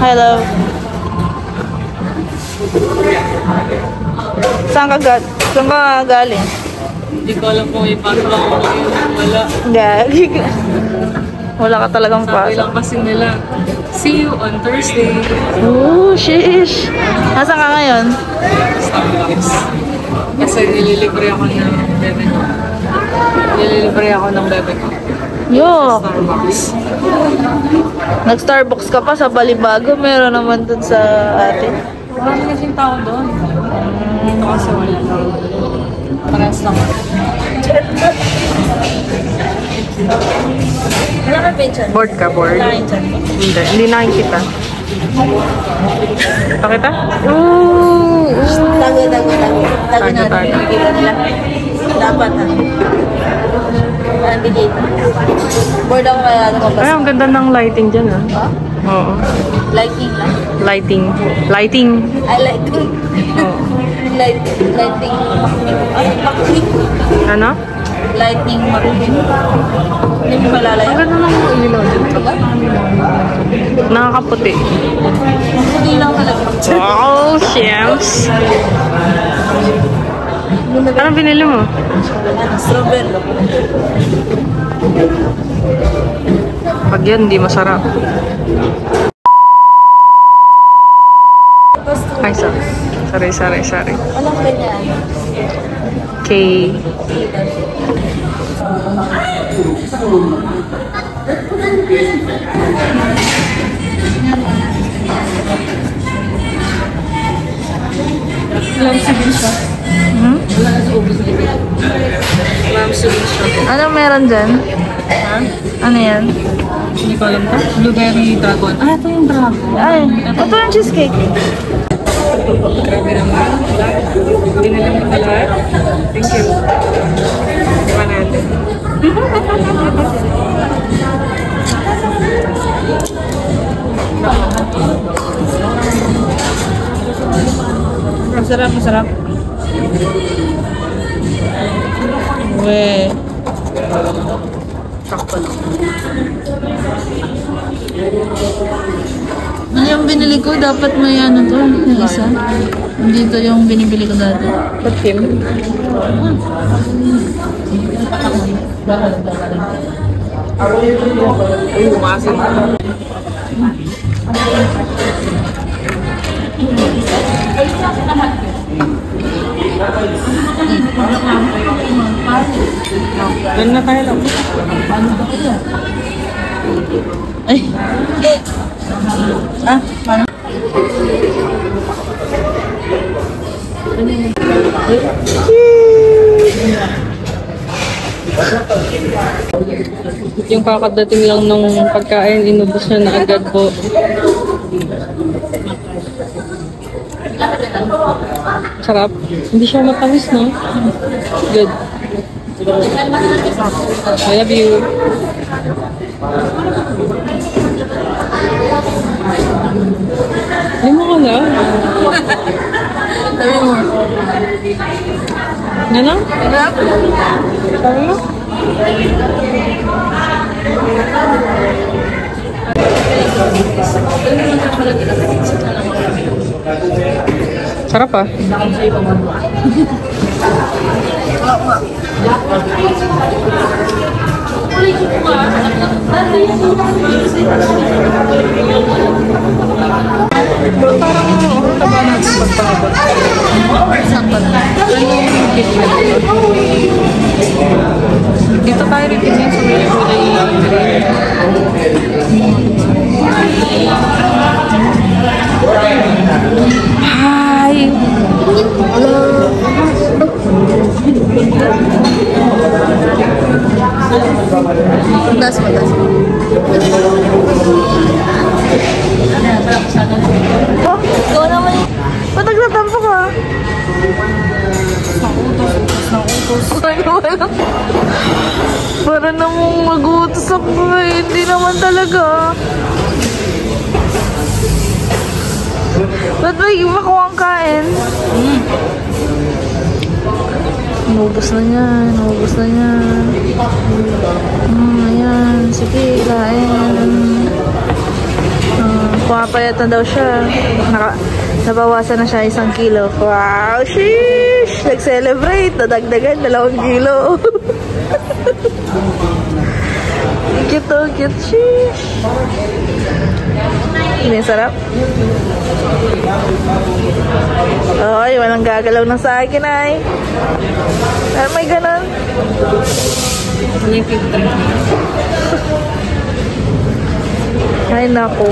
Hi, love. Saan ka galing? Hindi ko alam kung ipasok ako ngayon. Wala. Gagi. Wala ka talagang Sabi pasok. lang kasi nila, see you on Thursday. Oh, sheesh. Nasaan ka ngayon? Starbucks. Kasi nililibre ako ng bebe ko. Nililibre ako ng bebe ko. Yo. Starbucks. Nag-Starbucks ka pa sa Balibago. Meron naman dun sa atin. Marami kasing tao doon. Dito kasi wala lang. Parehas lang. Wala ka picture? Board ka, board? Hindi nakikita. Pakita? Tago. Tago Tago. natin. Nakikita nila. Dapat navigate. Board ako kaya lumabas. Ay, ang ganda ng lighting dyan ah. Oo. Lighting lang. Lighting. Lighting. I lighting. Oo. Lighting. Ay, maklik. Ano? Lighting maklik. Hindi mo malalaya. Ang ganda ng ilaw dito. Nakakaputi. Hindi lang talaga. Wow, shams. Anong binili mo? Strawberry. Pag yan, hindi masarap. Ay, sorry. Anong ganyan? K. Alam siguro siya. Wala na sa ubos na ito. Alam siguro siya. Anong meron dyan? Ha? Ano yan? Hindi ko alam to. Blueberry dragon. Ah, ito yung dragon. Ay, ito yung cheesecake. Grabe naman. Binili mo na lahat. Thank you. Diba natin? Masarap. Weh. Sakto lang. Ano yung binili ko? Dapat may ano to, may isa. Dito yung binibili ko dati. Ba't Kim? Uy, umasin. Doon na tayo lang. Ay. Ah, paano? Yung kakadating lang nung pagkain, inubos niya na agad po. Sarap. Hindi siya matamis, no? Good. I love you. Lima ka na? Sabi mo. Ano? Sarap? Sabi mo? Sarap ah. Parang ang taba natin pagpapabot. Sakto na. Anong pigment ito? Dito tayo rin pigment sa may kulay Hi! Hello! Das mo. Oh, ikaw naman eh. Ba't nagtatampo ka? Para namang mag-utos ako eh. Hindi naman talaga. Ba't may makuha ang kain? Inubos na niya. Ayan. Sige, kain. Kuha Napapayat na daw siya. Nabawasan na siya 1 kilo. Wow, sheesh! Nag-celebrate. Nadagdagan 2 kilo. Cute to, cute. Sheesh! Hindi sarap. Ay, walang gagalaw na sa akin ay. Pero may ganon. Ay, naku.